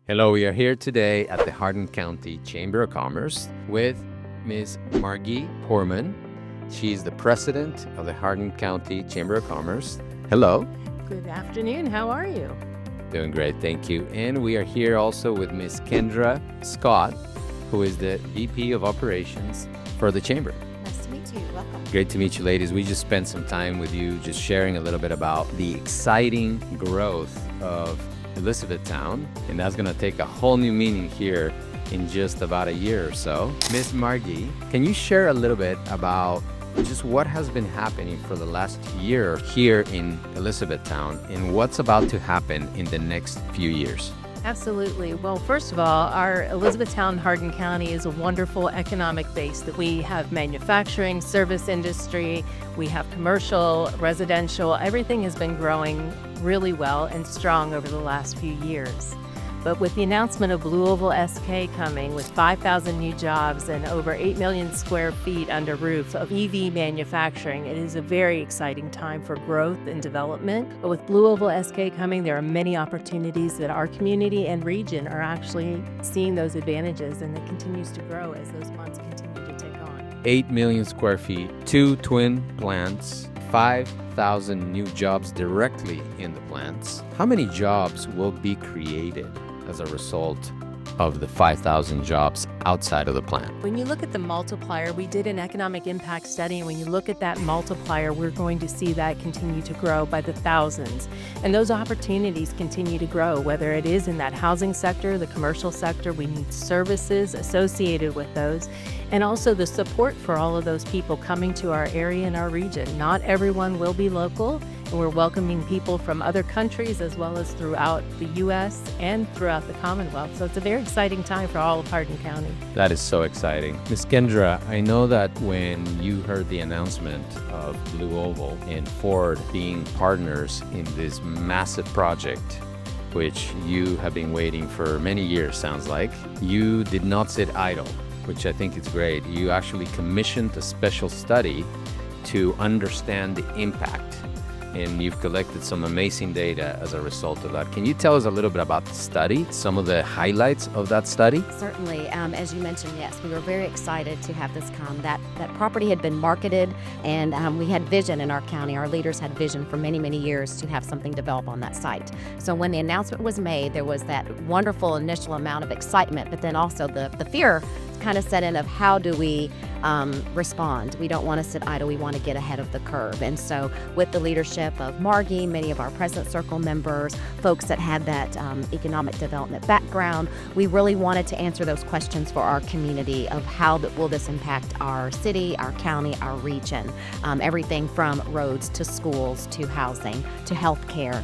Hello, we are here today at the Hardin County Chamber of Commerce with Ms. Margie Portman. She's the president of the Hardin County Chamber of Commerce. Hello. Good afternoon. How are you? Doing great, thank you. And we are here also with Ms. Kendra Scott, who is the VP of Operations for the Chamber. Nice to meet you. Welcome. Great to meet you, ladies. We just spent some time with you just sharing a little bit about the exciting growth of Elizabethtown, and that's going to take a whole new meaning here in just about a year or so. Miss Margie, can you share a little bit about just what has been happening for the last year here in Elizabethtown and what's about to happen in the next few years? Absolutely. Well, first of all, our Elizabethtown, Hardin County is a wonderful economic base that we have manufacturing, service industry, we have commercial, residential. Everything has been growing really well and strong over the last few years. But with the announcement of Blue Oval SK coming with 5,000 new jobs and over 8 million square feet under roof of EV manufacturing, it is a very exciting time for growth and development. But with Blue Oval SK coming, there are many opportunities that our community and region are actually seeing those advantages, and it continues to grow as those funds continue to take on. 8 million square feet, 2 twin plants, 5,000 new jobs directly in the plants. How many jobs will be created as a result of the 5,000 jobs outside of the plant? When you look at the multiplier, we did an economic impact study, and when you look at that multiplier, we're going to see that continue to grow by the thousands. And those opportunities continue to grow, whether it is in that housing sector, the commercial sector. We need services associated with those, and also the support for all of those people coming to our area and our region. Not everyone will be local, and we're welcoming people from other countries as well as throughout the U.S. and throughout the Commonwealth. So it's a very exciting time for all of Hardin County. That is so exciting. Ms. Kendra, I know that when you heard the announcement of Blue Oval and Ford being partners in this massive project, which you have been waiting for many years, sounds like, you did not sit idle, which I think is great. You actually commissioned a special study to understand the impact, and you've collected some amazing data as a result of that. Can you tell us a little bit about the study, some of the highlights of that study? Certainly. As you mentioned, yes, we were very excited to have this come. That property had been marketed, and we had vision in our county. Our leaders had vision for many, many years to have something develop on that site. So when the announcement was made, there was that wonderful initial amount of excitement, but then also the fear kind of set in of how do we respond. We don't want to sit idle. We want to get ahead of the curve. And so with the leadership of Margie, many of our President Circle members, folks that had that economic development background, we really wanted to answer those questions for our community of how will this impact our city, our county, our region, everything from roads to schools to housing to healthcare,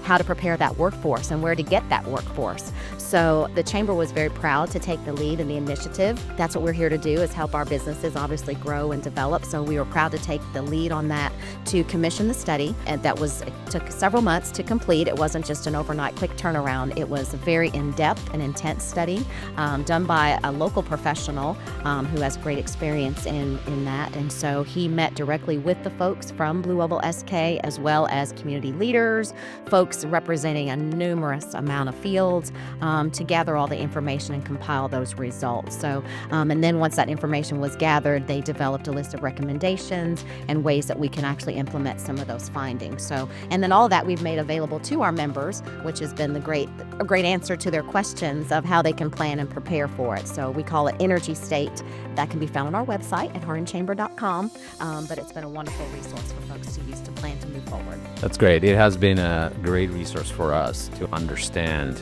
how to prepare that workforce and where to get that workforce. So the Chamber was very proud to take the lead in the initiative. That's what we're here to do, is help our businesses obviously grow and develop. So we were proud to take the lead on that, to commission the study, and it took several months to complete. It wasn't just an overnight quick turnaround. It was a very in-depth and intense study done by a local professional who has great experience in that. And so he met directly with the folks from Blue Oval SK, as well as community leaders, folks representing a numerous amount of fields, to gather all the information and compile those results. So, and then once that information was gathered, they developed a list of recommendations and ways that we can actually implement some of those findings. So, and then all that we've made available to our members, which has been a great answer to their questions of how they can plan and prepare for it. So we call it Energy State. That can be found on our website at hardinchamber.com. But it's been a wonderful resource for folks to use to plan to move forward. That's great. It has been a great resource for us to understand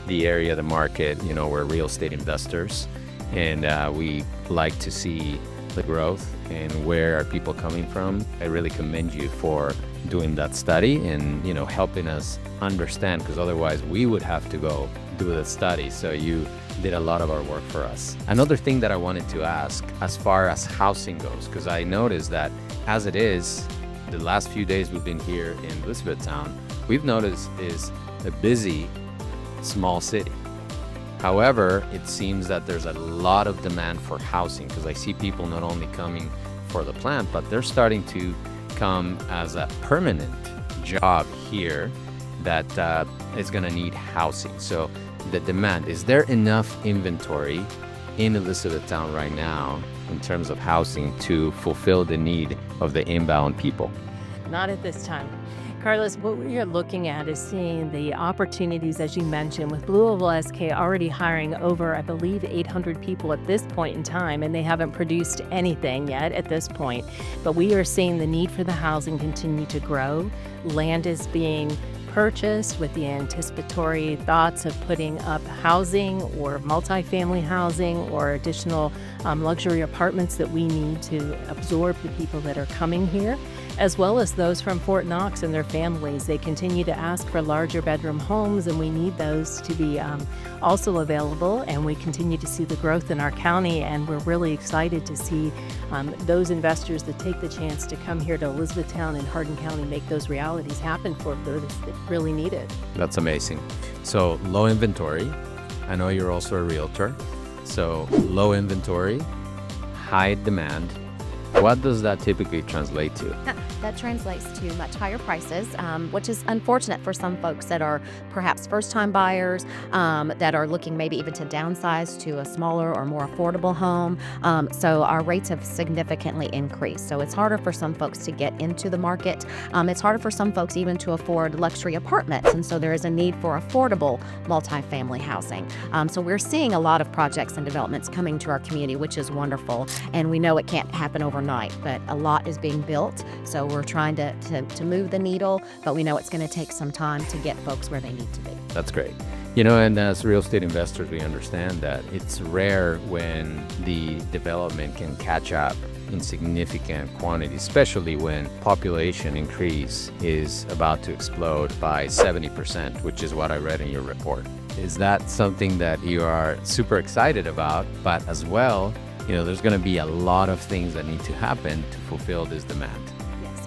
the area, the market. You know, we're real estate investors, and we like to see the growth and where are people coming from. I really commend you for doing that study and, you know, helping us understand, because otherwise we would have to go do the study. So you did a lot of our work for us. Another thing that I wanted to ask, as far as housing goes, because I noticed that as it is, the last few days we've been here in Elizabethtown, we've noticed is a busy small city. However, it seems that there's a lot of demand for housing, because I see people not only coming for the plant, but they're starting to come as a permanent job here that is going to need housing. So the demand. Is there enough inventory in Elizabethtown right now in terms of housing to fulfill the need of the inbound people? Not at this time. Carlos, what we are looking at is seeing the opportunities, as you mentioned, with Louisville SK already hiring over, I believe, 800 people at this point in time, and they haven't produced anything yet at this point. But we are seeing the need for the housing continue to grow. Land is being purchased with the anticipatory thoughts of putting up housing or multifamily housing or additional luxury apartments that we need to absorb the people that are coming here, as well as those from Fort Knox and their families. They continue to ask for larger bedroom homes, and we need those to be also available. And we continue to see the growth in our county, and we're really excited to see those investors that take the chance to come here to Elizabethtown and Hardin County make those realities happen for those that really need it. That's amazing. So low inventory. I know you're also a realtor. So low inventory, high demand. What does that typically translate to? That translates to much higher prices, which is unfortunate for some folks that are perhaps first-time buyers, that are looking maybe even to downsize to a smaller or more affordable home. So our rates have significantly increased. So it's harder for some folks to get into the market. It's harder for some folks even to afford luxury apartments. And so there is a need for affordable multifamily housing. So we're seeing a lot of projects and developments coming to our community, which is wonderful. And we know it can't happen overnight, but a lot is being built. So we're trying to move the needle, but we know it's going to take some time to get folks where they need to be. That's great. You know, and as real estate investors, we understand that it's rare when the development can catch up in significant quantity, especially when population increase is about to explode by 70%, which is what I read in your report. Is that something that you are super excited about? But as well, you know, there's going to be a lot of things that need to happen to fulfill this demand.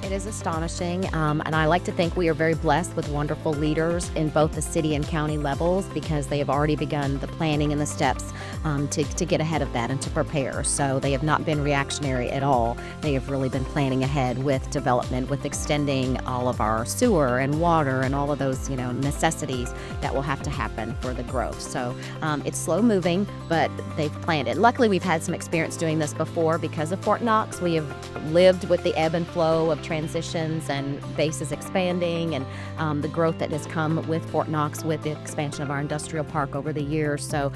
It is astonishing, and I like to think we are very blessed with wonderful leaders in both the city and county levels, because they have already begun the planning and the steps to get ahead of that and to prepare. So they have not been reactionary at all. They have really been planning ahead with development, with extending all of our sewer and water and all of those, you know, necessities that will have to happen for the growth. So it's slow moving, but they've planned it. Luckily, we've had some experience doing this before because of Fort Knox. We have lived with the ebb and flow of transitions and bases expanding, and the growth that has come with Fort Knox with the expansion of our industrial park over the years. So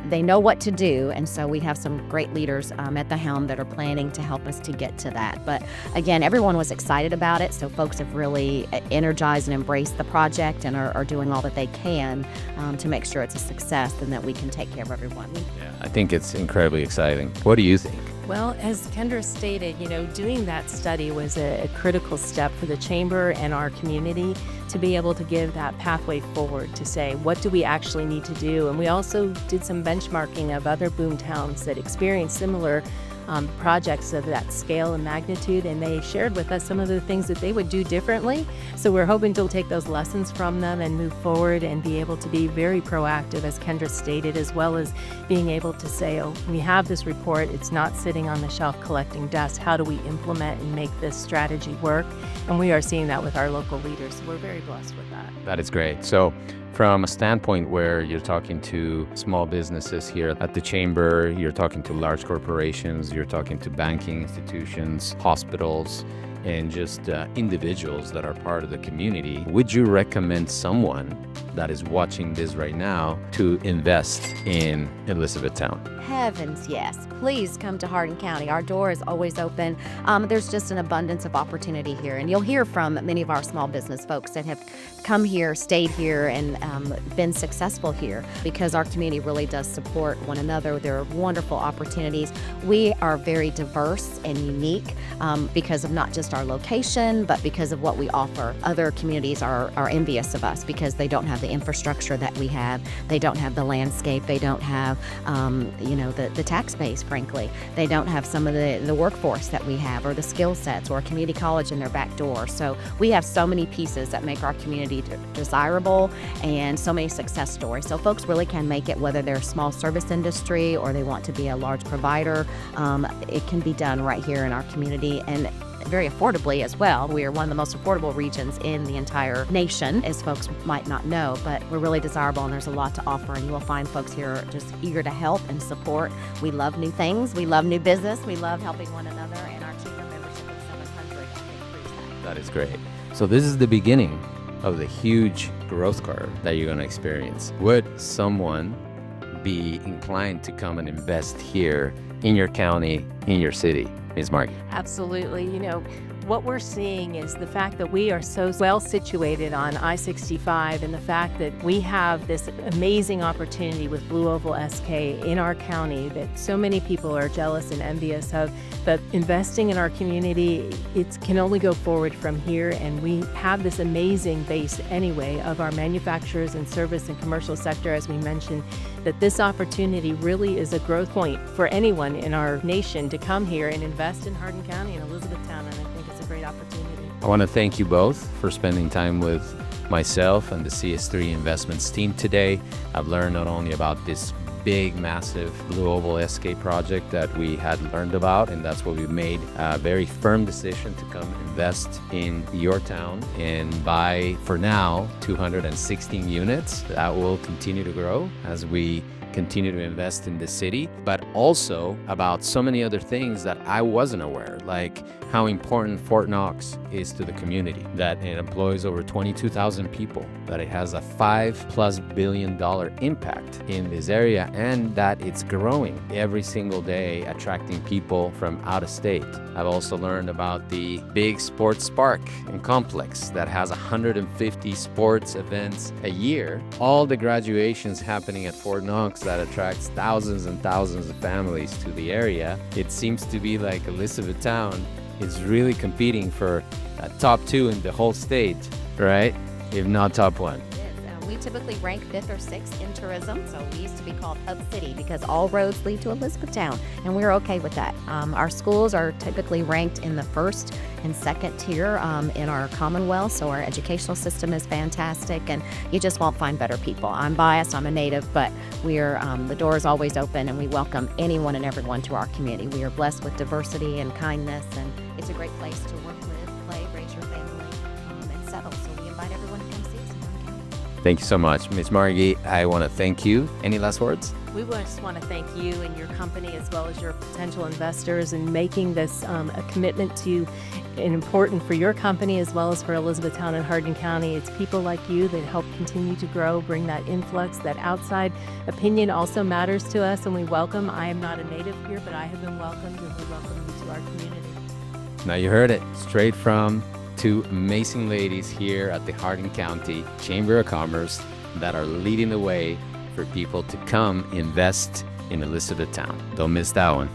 they know what to do, and so we have some great leaders at the helm that are planning to help us to get to that. But again, everyone was excited about it, so folks have really energized and embraced the project and are doing all that they can to make sure it's a success and that we can take care of everyone. Yeah, I think it's incredibly exciting. What do you think? Well, as Kendra stated, you know, doing that study was a critical step for the chamber and our community to be able to give that pathway forward to say, what do we actually need to do? And we also did some benchmarking of other boom towns that experienced similar projects of that scale and magnitude, and they shared with us some of the things that they would do differently. So we're hoping to take those lessons from them and move forward and be able to be very proactive, as Kendra stated, as well as being able to say, oh, we have this report, it's not sitting on the shelf collecting dust. How do we implement and make this strategy work? And we are seeing that with our local leaders. So we're very blessed with that. That is great. So from a standpoint where you're talking to small businesses here at the chamber, you're talking to large corporations, you're talking to banking institutions, hospitals, and just individuals that are part of the community, would you recommend someone that is watching this right now to invest in Elizabethtown? Heavens, yes. Please come to Hardin County. Our door is always open. There's just an abundance of opportunity here. And you'll hear from many of our small business folks that have come here, stayed here, and been successful here because our community really does support one another. There are wonderful opportunities. We are very diverse and unique because of not just our location, but because of what we offer. Other communities are envious of us because they don't have the infrastructure that we have. They don't have the landscape. They don't have, the tax base, frankly. They don't have some of the workforce that we have or the skill sets or a community college in their back door. So we have so many pieces that make our community desirable and so many success stories. So folks really can make it, whether they're a small service industry or they want to be a large provider. It can be done right here in our community. And very affordably as well. We are one of the most affordable regions in the entire nation, as folks might not know, but we're really desirable and there's a lot to offer, and you will find folks here just eager to help and support. We love new things, we love new business, we love helping one another, and our chamber membership of 700 I think proves that. That is great. So this is the beginning of the huge growth curve that you're going to experience. Would someone be inclined to come and invest here in your county, in your city, Ms. Margie? Absolutely. What we're seeing is the fact that we are so well situated on I-65, and the fact that we have this amazing opportunity with Blue Oval SK in our county that so many people are jealous and envious of. But investing in our community, it can only go forward from here, and we have this amazing base anyway of our manufacturers and service and commercial sector, as we mentioned, that this opportunity really is a growth point for anyone in our nation to come here and invest in Hardin County and Elizabethtown, and I think it's a great opportunity. I want to thank you both for spending time with myself and the CS3 Investments team today. I've learned not only about this big, massive Blue Oval SK project that we had learned about, and that's what we made a very firm decision to come invest in your town and buy, for now, 216 units. That will continue to grow as we continue to invest in the city, but also about so many other things that I wasn't aware, like how important Fort Knox is to the community, that it employs over 22,000 people, that it has a $5+ billion impact in this area, and that it's growing every single day, attracting people from out of state. I've also learned about the big sports park and complex that has 150 sports events a year. All the graduations happening at Fort Knox that attracts thousands and thousands of families to the area. It seems to be like Elizabethtown is really competing for a top 2 in the whole state, right? If not top 1. We typically rank 5th or 6th in tourism, so we used to be called Hub City because all roads lead to Elizabethtown, and we're okay with that. Our schools are typically ranked in the 1st and 2nd tier in our Commonwealth, so our educational system is fantastic, and you just won't find better people. I'm biased, I'm a native, but we're the door is always open, and we welcome anyone and everyone to our community. We are blessed with diversity and kindness, and it's a great place to work, live, play, raise your family, and settle. So we invite everyone to come see us in Hardin County. Thank you so much, Ms. Margie. I want to thank you. Any last words? We just want to thank you and your company, as well as your potential investors, in making this a commitment to and important for your company as well as for Elizabethtown and Hardin County. It's people like you that help continue to grow, bring that influx. That outside opinion also matters to us, and we welcome. I am not a native here, but I have been welcomed, and we welcome you to our community. Now you heard it straight from 2 amazing ladies here at the Hardin County Chamber of Commerce that are leading the way for people to come invest in Elizabethtown. Don't miss that one.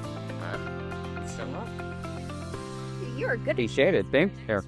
You're a good. Appreciate it. Thanks. Here.